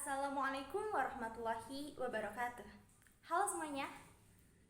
Assalamualaikum warahmatullahi wabarakatuh. Halo semuanya.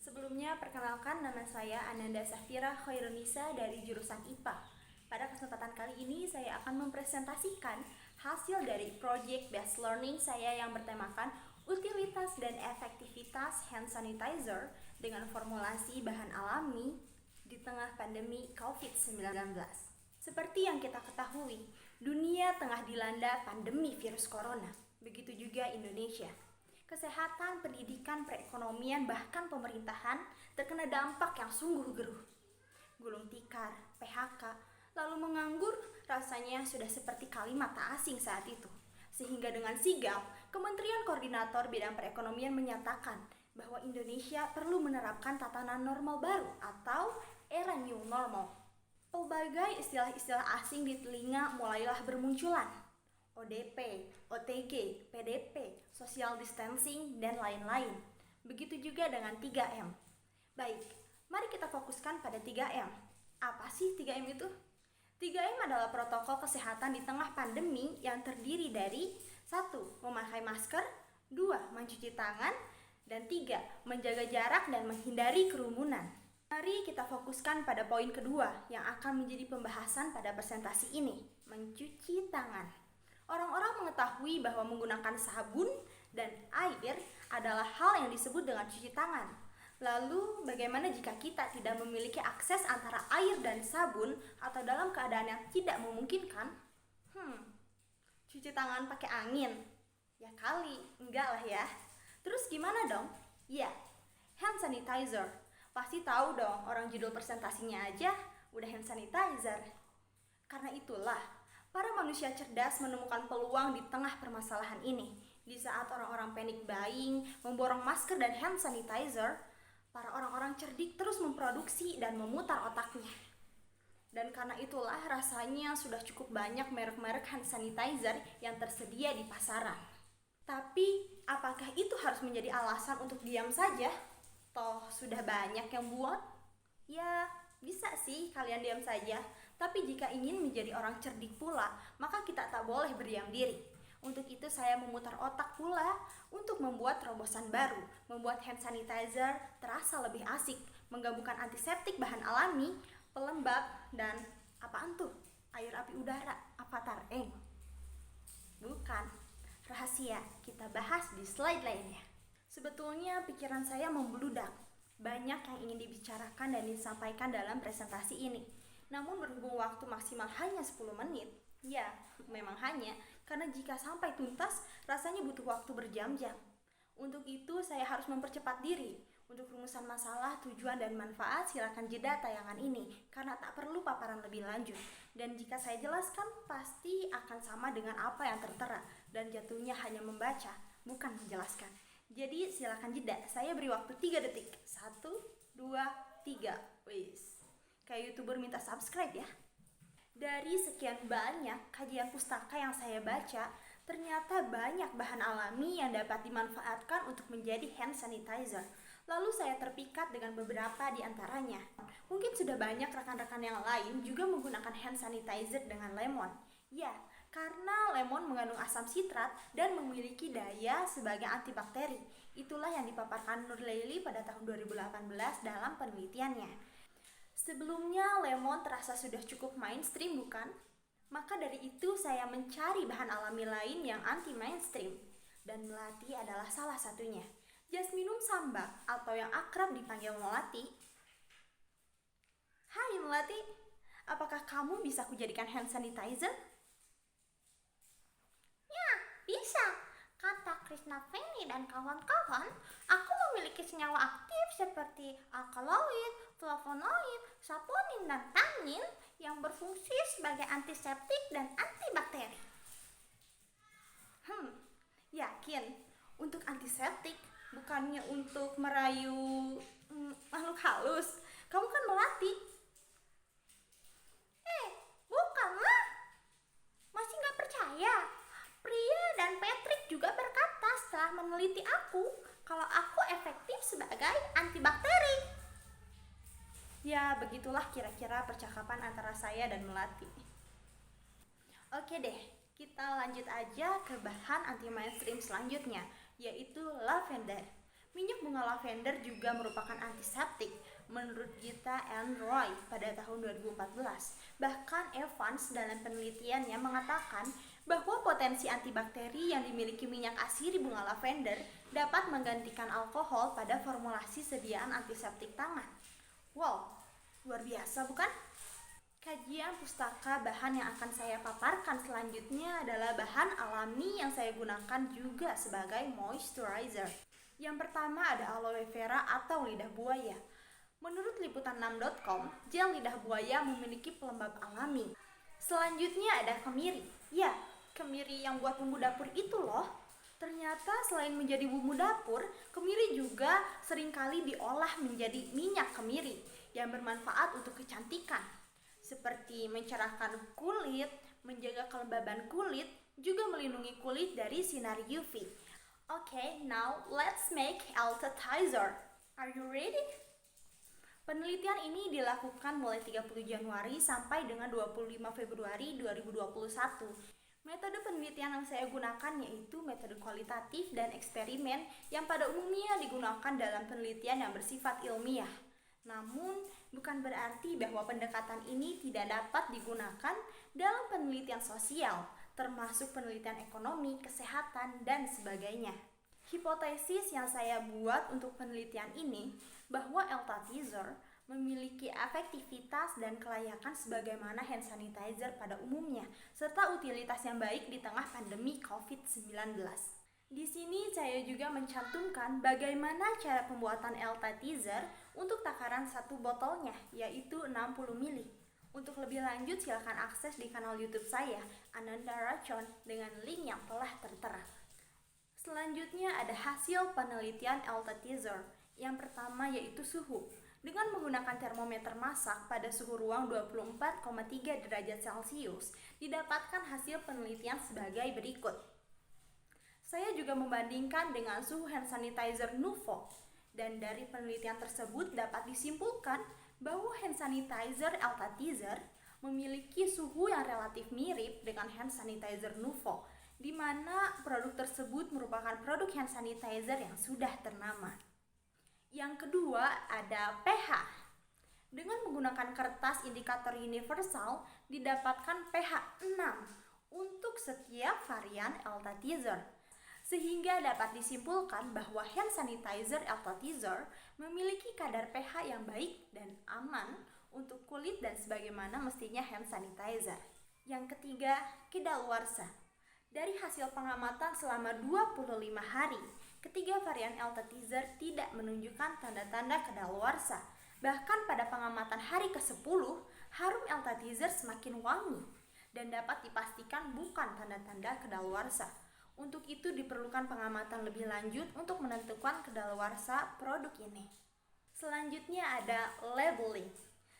Sebelumnya perkenalkan, nama saya Ananda Safira Khairunisa dari jurusan IPA. Pada kesempatan kali ini saya akan mempresentasikan hasil dari Project Based Learning saya yang bertemakan utilitas dan efektivitas hand sanitizer dengan formulasi bahan alami di tengah pandemi COVID-19. Seperti yang kita ketahui, dunia tengah dilanda pandemi virus corona. Begitu juga Indonesia. Kesehatan, pendidikan, perekonomian, bahkan pemerintahan terkena dampak yang sungguh geruh. Gulung tikar, PHK, lalu menganggur rasanya sudah seperti kalimat tak asing saat itu. Sehingga dengan sigap, Kementerian Koordinator Bidang Perekonomian menyatakan bahwa Indonesia perlu menerapkan tatanan normal baru atau era new normal. Pelbagai istilah-istilah asing di telinga mulailah bermunculan. ODP, OTG, PDP, social distancing, dan lain-lain. Begitu juga dengan 3M. Baik, mari kita fokuskan pada 3M. Apa sih 3M itu? 3M adalah protokol kesehatan di tengah pandemi yang terdiri dari 1. Memakai masker, 2. Mencuci tangan, dan 3. Menjaga jarak dan menghindari kerumunan. Mari kita fokuskan pada poin kedua yang akan menjadi pembahasan pada presentasi ini, mencuci tangan. Orang-orang mengetahui bahwa menggunakan sabun dan air adalah hal yang disebut dengan cuci tangan. Lalu, bagaimana jika kita tidak memiliki akses antara air dan sabun atau dalam keadaan yang tidak memungkinkan? Cuci tangan pakai angin? Ya kali, enggak lah ya. Terus gimana dong? Ya, hand sanitizer. Pasti tahu dong, orang judul presentasinya aja udah hand sanitizer. Karena itulah, para manusia cerdas menemukan peluang di tengah permasalahan ini. Di saat orang-orang panic buying, memborong masker dan hand sanitizer, para orang-orang cerdik terus memproduksi dan memutar otaknya. Dan karena itulah rasanya sudah cukup banyak merek-merek hand sanitizer yang tersedia di pasaran. Tapi, apakah itu harus menjadi alasan untuk diam saja? Toh sudah banyak yang buat? Ya, bisa sih kalian diam saja. Tapi jika ingin menjadi orang cerdik pula, maka kita tak boleh berdiam diri. Untuk itu saya memutar otak pula untuk membuat terobosan baru, membuat hand sanitizer terasa lebih asik, menggabungkan antiseptik bahan alami, pelembab, dan apaan tuh? Air api udara, avatar Bukan, rahasia, kita bahas di slide lainnya. Sebetulnya pikiran saya membludak. Banyak yang ingin dibicarakan dan disampaikan dalam presentasi ini. Namun berhubung waktu maksimal hanya 10 menit, ya memang hanya, karena jika sampai tuntas rasanya butuh waktu berjam-jam. Untuk itu saya harus mempercepat diri. Untuk rumusan masalah, tujuan, dan manfaat silakan jeda tayangan ini, karena tak perlu paparan lebih lanjut. Dan jika saya jelaskan, pasti akan sama dengan apa yang tertera, dan jatuhnya hanya membaca, bukan menjelaskan. Jadi silakan jeda, saya beri waktu 3 detik. 1, 2, 3. Wis. Kayak YouTuber minta subscribe ya. Dari sekian banyak kajian pustaka yang saya baca, ternyata banyak bahan alami yang dapat dimanfaatkan untuk menjadi hand sanitizer. Lalu saya terpikat dengan beberapa di antaranya. Mungkin sudah banyak rekan-rekan yang lain juga menggunakan hand sanitizer dengan lemon. Ya, karena lemon mengandung asam sitrat dan memiliki daya sebagai antibakteri. Itulah yang dipaparkan Nur Laili pada tahun 2018 dalam penelitiannya. Sebelumnya lemon terasa sudah cukup mainstream, bukan? Maka dari itu saya mencari bahan alami lain yang anti mainstream, dan melati adalah salah satunya. Jasminum sambak atau yang akrab dipanggil melati. Hai melati, apakah kamu bisa kujadikan hand sanitizer? Ya, bisa. Kata Krishna Feni dan kawan-kawan, aku memiliki senyawa aktif seperti alkaloid, flavonoid, saponin, dan tannin yang berfungsi sebagai antiseptik dan antibakteri. Yakin? Untuk antiseptik? Bukannya untuk merayu makhluk halus? Kamu kan melati. Bukanlah. Masih gak percaya? Priya dan Patrick juga berkata setelah meneliti aku kalau aku efektif sebagai antibakteri. Ya, begitulah kira-kira percakapan antara saya dan melati. Oke deh, Kita lanjut aja ke bahan anti mainstream selanjutnya, yaitu lavender. Minyak bunga lavender juga merupakan antiseptik menurut Gita and Roy pada tahun 2014. Bahkan Evans dalam penelitiannya mengatakan bahwa potensi antibakteri yang dimiliki minyak asiri bunga lavender dapat menggantikan alkohol pada formulasi sediaan antiseptik tangan. Wow, luar biasa bukan? Kajian pustaka bahan yang akan saya paparkan selanjutnya adalah bahan alami yang saya gunakan juga sebagai moisturizer. Yang pertama ada aloe vera atau lidah buaya. Menurut liputan6.com, gel lidah buaya memiliki pelembab alami. Selanjutnya ada kemiri. Ya, kemiri yang buat bumbu dapur itu loh. Ternyata selain menjadi bumbu dapur, kemiri juga seringkali diolah menjadi minyak kemiri yang bermanfaat untuk kecantikan, seperti mencerahkan kulit, menjaga kelembaban kulit, juga melindungi kulit dari sinar UV. Okay, now let's make Altatizer. Are you ready? Penelitian ini dilakukan mulai 30 Januari sampai dengan 25 Februari 2021. Metode penelitian yang saya gunakan yaitu metode kualitatif dan eksperimen yang pada umumnya digunakan dalam penelitian yang bersifat ilmiah. Namun, bukan berarti bahwa pendekatan ini tidak dapat digunakan dalam penelitian sosial, termasuk penelitian ekonomi, kesehatan, dan sebagainya. Hipotesis yang saya buat untuk penelitian ini bahwa Altatizer memiliki efektivitas dan kelayakan sebagaimana hand sanitizer pada umumnya, serta utilitas yang baik di tengah pandemi COVID-19. Di sini saya juga mencantumkan bagaimana cara pembuatan Altatizer untuk takaran satu botolnya, yaitu 60 ml. Untuk lebih lanjut silakan akses di kanal YouTube saya, Ananda Racon, dengan link yang telah tertera. Selanjutnya ada hasil penelitian Altatizer. Yang pertama yaitu suhu. Dengan menggunakan termometer masak pada suhu ruang 24,3 derajat Celcius, didapatkan hasil penelitian sebagai berikut. Saya juga membandingkan dengan suhu hand sanitizer Nuvo, dan dari penelitian tersebut dapat disimpulkan bahwa hand sanitizer Altatizer memiliki suhu yang relatif mirip dengan hand sanitizer Nuvo, di mana produk tersebut merupakan produk hand sanitizer yang sudah ternama. Yang kedua ada pH. Dengan menggunakan kertas indikator universal, didapatkan pH 6 untuk setiap varian Altatizer, sehingga dapat disimpulkan bahwa hand sanitizer Altatizer memiliki kadar pH yang baik dan aman untuk kulit dan sebagaimana mestinya hand sanitizer. Yang ketiga, kedaluarsa. Dari hasil pengamatan selama 25 hari, ketiga varian Altatizer tidak menunjukkan tanda-tanda kedaluarsa. Bahkan pada pengamatan hari ke-10, harum Altatizer semakin wangi dan dapat dipastikan bukan tanda-tanda kedaluarsa. Untuk itu diperlukan pengamatan lebih lanjut untuk menentukan kedaluarsa produk ini. Selanjutnya ada labeling.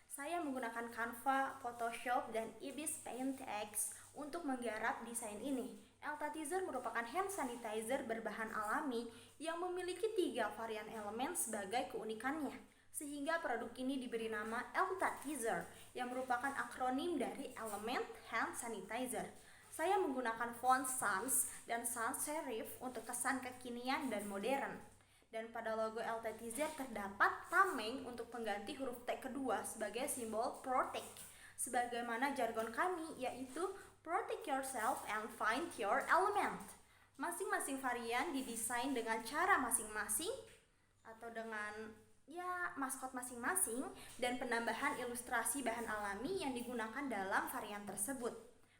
Saya menggunakan Canva, Photoshop, dan Ibis Paint X untuk menggarap desain ini. Altatizer merupakan hand sanitizer berbahan alami yang memiliki 3 varian elemen sebagai keunikannya, sehingga produk ini diberi nama Altatizer yang merupakan akronim dari elemen hand sanitizer. Saya menggunakan font sans dan sans serif untuk kesan kekinian dan modern. Dan pada logo Altatizer terdapat tameng untuk pengganti huruf T kedua sebagai simbol protect. Sebagaimana jargon kami yaitu protect yourself and find your element. Masing-masing varian didesain dengan cara masing-masing atau dengan maskot masing-masing dan penambahan ilustrasi bahan alami yang digunakan dalam varian tersebut.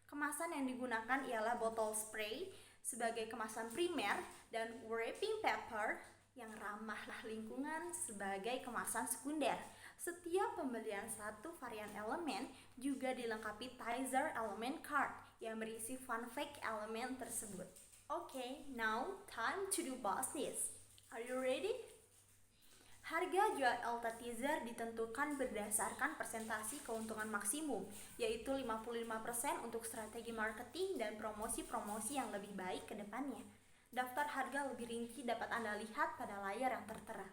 Kemasan yang digunakan ialah botol spray sebagai kemasan primer dan wrapping paper yang ramahlah lingkungan sebagai kemasan sekunder. Setiap pembelian satu varian elemen juga dilengkapi Tizer Element Card yang berisi fun fact elemen tersebut. Okay, now time to do business. Are you ready? Harga jual Altatizer ditentukan berdasarkan persentase keuntungan maksimum, yaitu 55% untuk strategi marketing dan promosi-promosi yang lebih baik ke depannya. Daftar harga lebih rinci dapat Anda lihat pada layar yang tertera.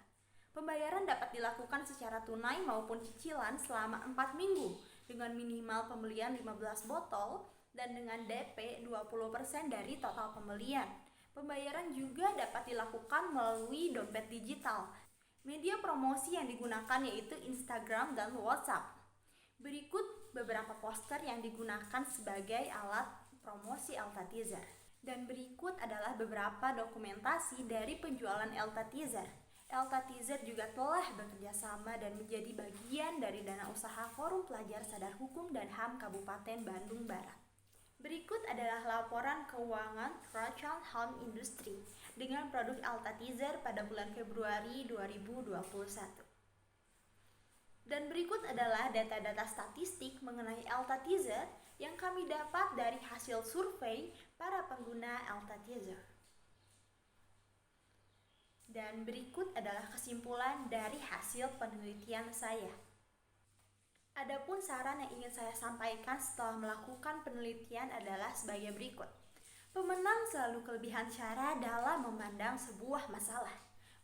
Pembayaran dapat dilakukan secara tunai maupun cicilan selama 4 minggu dengan minimal pembelian 15 botol dan dengan DP 20% dari total pembelian. Pembayaran juga dapat dilakukan melalui dompet digital. Media promosi yang digunakan yaitu Instagram dan WhatsApp. Berikut beberapa poster yang digunakan sebagai alat promosi Elta Teaser. Dan berikut adalah beberapa dokumentasi dari penjualan Elta Teaser. Elta Teaser juga telah bekerja sama dan menjadi bagian dari dana usaha Forum Pelajar Sadar Hukum dan HAM Kabupaten Bandung Barat. Berikut adalah laporan keuangan Kerajaan HAM Industri dengan produk Elta Teaser pada bulan Februari 2021. Dan berikut adalah data-data statistik mengenai Elta Teaser yang kami dapat dari hasil survei para pengguna Elta Teaser. Dan berikut adalah kesimpulan dari hasil penelitian saya. Adapun saran yang ingin saya sampaikan setelah melakukan penelitian adalah sebagai berikut. Pemenang selalu kelebihan cara dalam memandang sebuah masalah,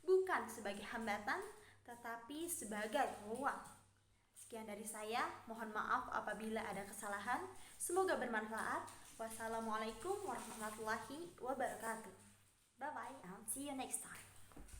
bukan sebagai hambatan, tetapi sebagai peluang. Sekian dari saya, mohon maaf apabila ada kesalahan. Semoga bermanfaat. Wassalamualaikum warahmatullahi wabarakatuh. Bye bye and see you next time.